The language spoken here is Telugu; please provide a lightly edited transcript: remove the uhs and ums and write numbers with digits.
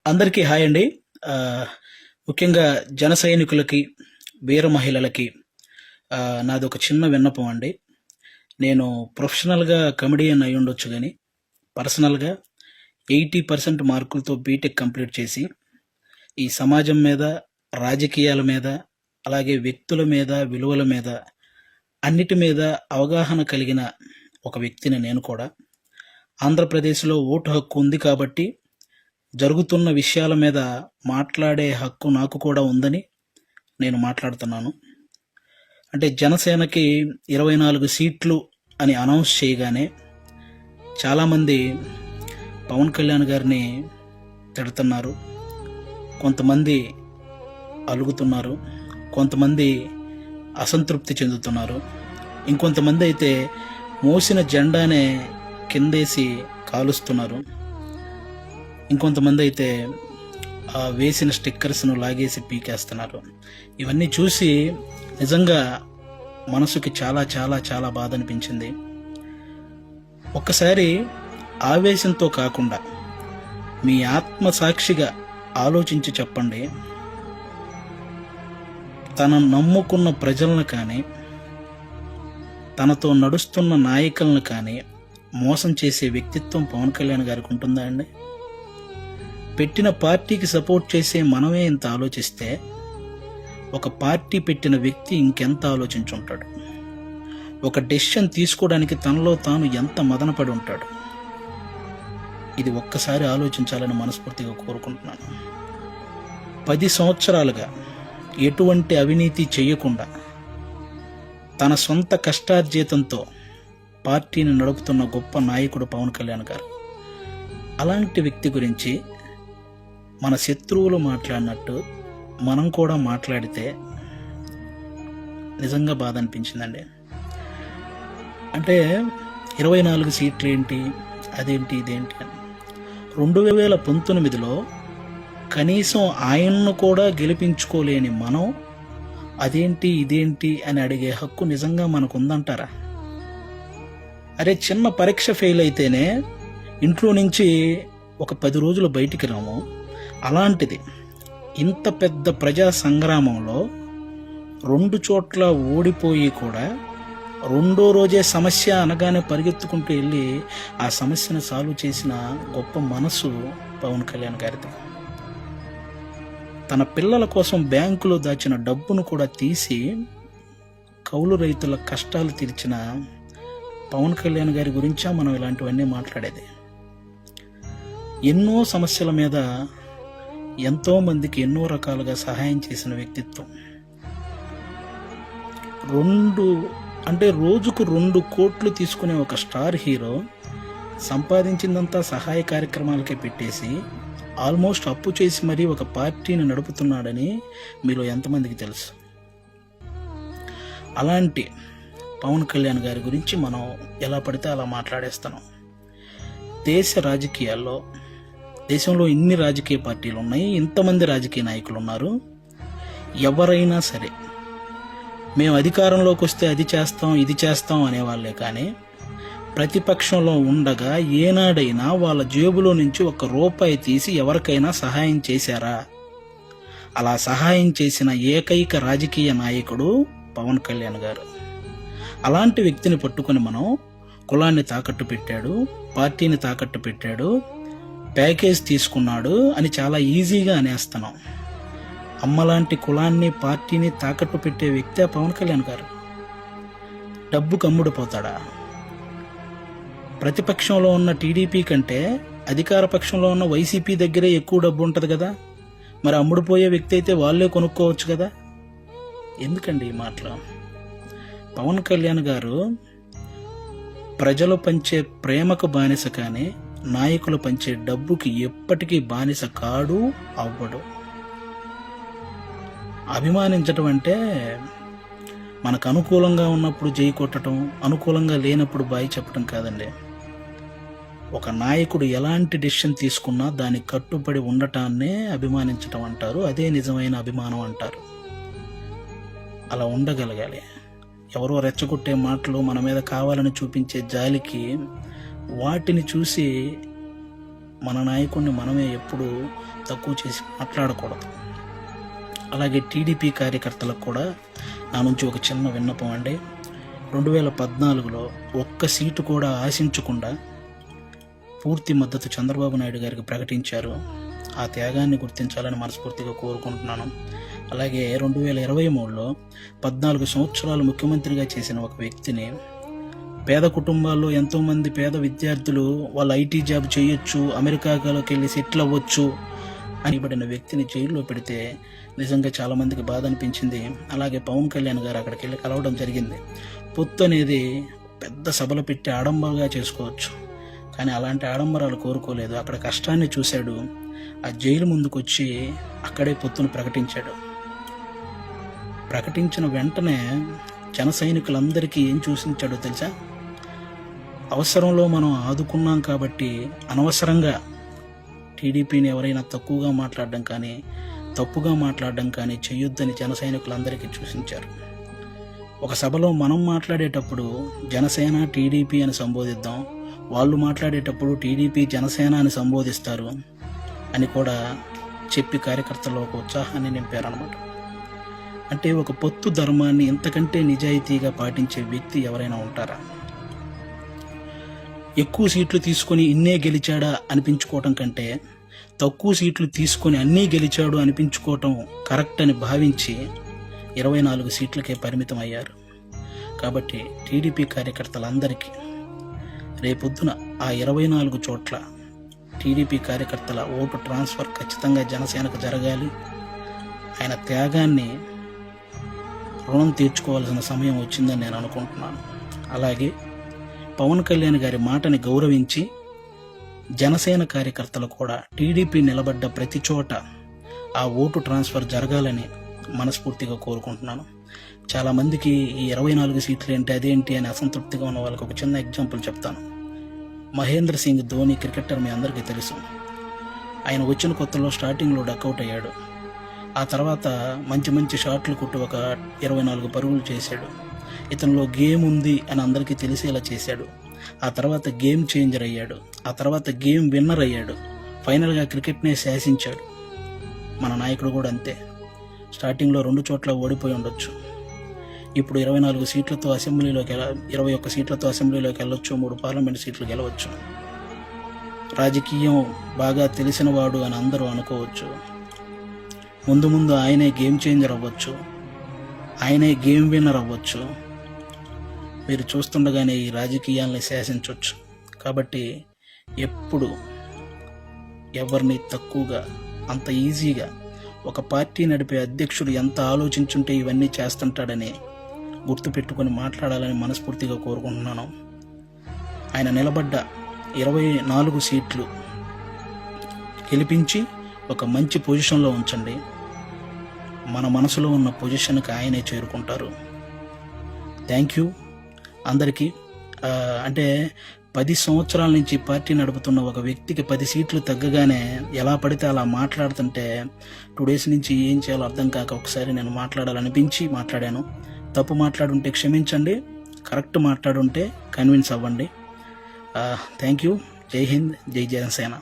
అందరికీ హాయ్ అండి. ముఖ్యంగా జన సైనికులకి, వీర మహిళలకి నాదొక చిన్న విన్నపం అండి. నేను ప్రొఫెషనల్‌గా కమెడియన్ అయ్యుండొచ్చు గానీ, పర్సనల్‌గా 80% మార్కులతో బీటెక్ కంప్లీట్ చేసి, ఈ సమాజం మీద, రాజకీయాల మీద, అలాగే వ్యక్తుల మీద, విలువల మీద, అన్నిటి మీద అవగాహన కలిగిన ఒక వ్యక్తిని నేను కూడా. ఆంధ్రప్రదేశ్‌లో ఓటు హక్కు ఉంది కాబట్టి జరుగుతున్న విషయాల మీద మాట్లాడే హక్కు నాకు కూడా ఉందని నేను మాట్లాడుతున్నాను. అంటే జనసేనకి 24 సీట్లు అని అనౌన్స్ చేయగానే చాలామంది పవన్ కళ్యాణ్ గారిని తిడుతున్నారు. కొంతమంది అలుగుతున్నారు. కొంతమంది అసంతృప్తి చెందుతున్నారు. ఇంకొంతమంది అయితే మోసిన జెండానే కిందేసి కాలుస్తున్నారు. ఇంకొంతమంది అయితే వేసిన స్టిక్కర్స్ను లాగేసి పీకేస్తున్నారు. ఇవన్నీ చూసి నిజంగా మనసుకి చాలా చాలా చాలా బాధ అనిపించింది. ఒక్కసారి ఆవేశంతో కాకుండా మీ ఆత్మసాక్షిగా ఆలోచించి చెప్పండి. తన నమ్ముకున్న ప్రజలను కానీ, తనతో నడుస్తున్న నాయకులను కానీ మోసం చేసే వ్యక్తిత్వం పవన్ కళ్యాణ్ గారికి ఉంటుందా అండి? పెట్టిన పార్టీకి సపోర్ట్ చేసే మనమే ఇంత ఆలోచిస్తే ఒక పార్టీ పెట్టిన వ్యక్తి ఇంకెంత ఆలోచించుంటాడు? ఒక డెసిషన్ తీసుకోవడానికి తనలో తాను ఎంత మదనపడి ఉంటాడు? ఇది ఒక్కసారి ఆలోచించాలని మనస్ఫూర్తిగా కోరుకుంటున్నాను. 10 సంవత్సరాలుగా ఎటువంటి అవినీతి చేయకుండా తన సొంత కష్టార్జితంతో పార్టీని నడుపుతున్న గొప్ప నాయకుడు పవన్ కళ్యాణ్ గారు. అలాంటి వ్యక్తి గురించి మన శత్రువులు మాట్లాడినట్టు మనం కూడా మాట్లాడితే నిజంగా బాధ అనిపించిందండి. అంటే 24 సీట్లు ఏంటి, అదేంటి, ఇదేంటి అని 2019లో కనీసం ఆయన్ను కూడా గెలిపించుకోలేని మనం అదేంటి, ఇదేంటి అని అడిగే హక్కు నిజంగా మనకు ఉందంటారా? అరే, చిన్న పరీక్ష ఫెయిల్ అయితేనే ఇంట్లో నుంచి ఒక 10 రోజులు బయటికి రాము. అలాంటిది ఇంత పెద్ద ప్రజా సంగ్రామంలో 2 చోట్ల ఓడిపోయి కూడా రెండో రోజే సమస్య అనగానే పరిగెత్తుకుంటూ వెళ్ళి ఆ సమస్యను సాల్వ్ చేసిన గొప్ప మనసు పవన్ కళ్యాణ్ గారిది. తన పిల్లల కోసం బ్యాంకులో దాచిన డబ్బును కూడా తీసి కౌలు రైతుల కష్టాలు తీర్చిన పవన్ కళ్యాణ్ గారి గురించా మనం ఇలాంటివన్నీ మాట్లాడేది. ఎన్నో సమస్యల మీద ఎంతో మందికి ఎన్నో రకాలుగా సహాయం చేసిన వ్యక్తిత్వం. రోజుకు 2 కోట్లు తీసుకునే ఒక స్టార్ హీరో సంపాదించిందంతా సహాయ కార్యక్రమాలకే పెట్టేసి ఆల్మోస్ట్ అప్పు చేసి మరీ ఒక పార్టీని నడుపుతున్నాడని మీలో ఎంతమందికి తెలుసు? అలాంటి పవన్ కళ్యాణ్ గారి గురించి మనం ఎలా పడితే అలా మాట్లాడేస్తున్నాం. దేశంలో ఇన్ని రాజకీయ పార్టీలు ఉన్నాయి, ఇంతమంది రాజకీయ నాయకులు ఉన్నారు. ఎవరైనా సరే మేము అధికారంలోకి వస్తే అది చేస్తాం, ఇది చేస్తాం అనేవాళ్ళే కానీ ప్రతిపక్షంలో ఉండగా ఏనాడైనా వాళ్ళ జేబులో నుంచి 1 రూపాయి తీసి ఎవరికైనా సహాయం చేశారా? అలా సహాయం చేసిన ఏకైక రాజకీయ నాయకుడు పవన్ కళ్యాణ్ గారు. అలాంటి వ్యక్తిని పట్టుకొని మనం కులాన్ని తాకట్టు పెట్టాడు, పార్టీని తాకట్టు పెట్టాడు, ప్యాకేజ్ తీసుకున్నాడు అని చాలా ఈజీగా అనేస్తున్నాం. అమ్మలాంటి కులాన్ని, పార్టీని తాకట్టు పెట్టే వ్యక్తే పవన్ కళ్యాణ్ గారు. డబ్బుకు అమ్ముడుపోతాడా? ప్రతిపక్షంలో ఉన్న టీడీపీ కంటే అధికార పక్షంలో ఉన్న వైసీపీ దగ్గరే ఎక్కువ డబ్బు ఉంటుంది కదా. మరి అమ్ముడుపోయే వ్యక్తి అయితే వాళ్ళే కొనుక్కోవచ్చు కదా. ఎందుకండి ఈ మాటలు? పవన్ కళ్యాణ్ గారు ప్రజలు పంచే ప్రేమకు బానిస కానీ నాయకులు పంచే డబ్బుకి ఎప్పటికీ బానిస కాడు, అవ్వడు. అభిమానించటం అంటే మనకు అనుకూలంగా ఉన్నప్పుడు జై కొట్టడం, అనుకూలంగా లేనప్పుడు బాయి చెప్పడం కాదండి. ఒక నాయకుడు ఎలాంటి డెసిషన్ తీసుకున్నా దానికి కట్టుబడి ఉండటాన్నే అభిమానించటం అంటారు. అదే నిజమైన అభిమానం అంటారు. అలా ఉండగలగాలి. ఎవరో రెచ్చగొట్టే మాటలు, మన మీద కావాలని చూపించే జాలికి వాటిని చూసి మన నాయకుడిని మనమే ఎప్పుడు తక్కువ చేసి మాట్లాడకూడదు. అలాగే టీడీపీ కార్యకర్తలకు కూడా నా నుంచి ఒక చిన్న విన్నపం అండి. 2014లో ఒక్క సీటు కూడా ఆశించకుండా పూర్తి మద్దతు చంద్రబాబు నాయుడు గారికి ప్రకటించారు. ఆ త్యాగాన్ని గుర్తించాలని మనస్ఫూర్తిగా కోరుకుంటున్నాను. అలాగే 2023లో 14 సంవత్సరాలు ముఖ్యమంత్రిగా చేసిన ఒక వ్యక్తిని, పేద కుటుంబాల్లో ఎంతోమంది పేద విద్యార్థులు వాళ్ళు ఐటీ జాబ్ చేయొచ్చు, అమెరికాలోకి వెళ్ళి సెటిల్ అవ్వచ్చు అని పడిన వ్యక్తిని జైల్లో పెడితే నిజంగా చాలామందికి బాధ అనిపించింది. అలాగే పవన్ కళ్యాణ్ గారు అక్కడికి వెళ్ళి కలవడం జరిగింది. పొత్తు అనేది పెద్ద సభలు పెట్టి ఆడంబరంగా చేసుకోవచ్చు, కానీ అలాంటి ఆడంబరాలు కోరుకోలేదు. అక్కడ కష్టాన్ని చూశాడు. ఆ జైలు ముందుకు వచ్చి అక్కడే పొత్తును ప్రకటించాడు. ప్రకటించిన వెంటనే జన సైనికులందరికీ ఏం చూసించాడో తెలుసా? అవసరంలో మనం ఆదుకున్నాం కాబట్టి అనవసరంగా టీడీపీని ఎవరైనా తక్కువగా మాట్లాడడం కానీ తప్పుగా మాట్లాడడం కానీ చేయొద్దని జన సైనికులందరికీ సూచించారు. ఒక సభలో మనం మాట్లాడేటప్పుడు జనసేన టీడీపీ అని సంబోధిద్దాం, వాళ్ళు మాట్లాడేటప్పుడు టీడీపీ జనసేన అని సంబోధిస్తారు అని కూడా చెప్పి కార్యకర్తల్లో ఒక ఉత్సాహాన్ని నింపారనమాట. అంటే ఒక పొత్తు ధర్మాన్ని ఇంతకంటే నిజాయితీగా పాటించే వ్యక్తి ఎవరైనా ఉంటారా? ఎక్కువ సీట్లు తీసుకొని ఇన్నే గెలిచాడా అనిపించుకోవటం కంటే తక్కువ సీట్లు తీసుకొని అన్నీ గెలిచాడు అనిపించుకోవటం కరెక్ట్ అని భావించి 24 సీట్లకే పరిమితం అయ్యారు. కాబట్టి టీడీపీ కార్యకర్తలందరికీ రేపొద్దున ఆ 24 చోట్ల టీడీపీ కార్యకర్తల ఓటు ట్రాన్స్ఫర్ ఖచ్చితంగా జనసేనకు జరగాలి. ఆయన త్యాగాన్ని రుణం తీర్చుకోవాల్సిన సమయం వచ్చిందని నేను అనుకుంటున్నాను. అలాగే పవన్ కళ్యాణ్ గారి మాటని గౌరవించి జనసేన కార్యకర్తలు కూడా టీడీపీ నిలబడ్డ ప్రతి చోట ఆ ఓటు ట్రాన్స్ఫర్ జరగాలని మనస్ఫూర్తిగా కోరుకుంటున్నాను. చాలామందికి ఈ 24 సీట్లు ఏంటి అదేంటి అని అసంతృప్తిగా ఉన్న వాళ్ళకి ఒక చిన్న ఎగ్జాంపుల్ చెప్తాను. మహేంద్ర సింగ్ ధోని క్రికెటర్ మీ అందరికీ తెలుసు. ఆయన వచ్చిన కొత్తలో స్టార్టింగ్లో డక్అవుట్ అయ్యాడు. ఆ తర్వాత మంచి మంచి షాట్లు కొట్టి ఒక 24 పరుగులు చేశాడు. ఇతనిలో గేమ్ ఉంది అని అందరికీ తెలిసేలా చేశాడు. ఆ తర్వాత గేమ్ చేంజర్ అయ్యాడు. ఆ తర్వాత గేమ్ విన్నర్ అయ్యాడు. ఫైనల్గా క్రికెట్నే శాసించాడు. మన నాయకుడు కూడా అంతే. స్టార్టింగ్లో 2 చోట్ల ఓడిపోయి ఉండొచ్చు. ఇప్పుడు 24 సీట్లతో అసెంబ్లీలోకి 21 సీట్లతో అసెంబ్లీలోకి వెళ్ళొచ్చు, 3 పార్లమెంట్ సీట్లు గెలవచ్చు. రాజకీయం బాగా తెలిసినవాడు అని అందరూ అనుకోవచ్చు. ముందు ముందు ఆయనే గేమ్ చేంజర్ అవ్వచ్చు, ఆయనే గేమ్ విన్నర్ అవ్వచ్చు. మీరు చూస్తుండగానే ఈ రాజకీయాల్ని శాసించవచ్చు. కాబట్టి ఎప్పుడు ఎవరిని తక్కువగా అంత ఈజీగా ఒక పార్టీ నడిపే అధ్యక్షుడు ఎంత ఆలోచించుంటే ఇవన్నీ చేస్తుంటాడని గుర్తుపెట్టుకొని మాట్లాడాలని మనస్ఫూర్తిగా కోరుకుంటున్నాను. ఆయన నిలబడ్డ 24 సీట్లు గెలిపించి ఒక మంచి పొజిషన్లో ఉంచండి. మన మనసులో ఉన్న పొజిషన్కి ఆయనే చేరుకుంటారు. థ్యాంక్ యూ అందరికీ. అంటే 10 సంవత్సరాల నుంచి పార్టీ నడుపుతున్న ఒక వ్యక్తికి 10 సీట్లు తగ్గగానే ఎలా పడితే అలా మాట్లాడుతుంటే 2 days నుంచి ఏం చేయాలో అర్థం కాక ఒకసారి నేను మాట్లాడాలనిపించి మాట్లాడాను. తప్పు మాట్లాడుంటే క్షమించండి, కరెక్ట్ మాట్లాడుంటే కన్విన్స్ అవ్వండి. Thank you. జై హింద్, జై జనసేన.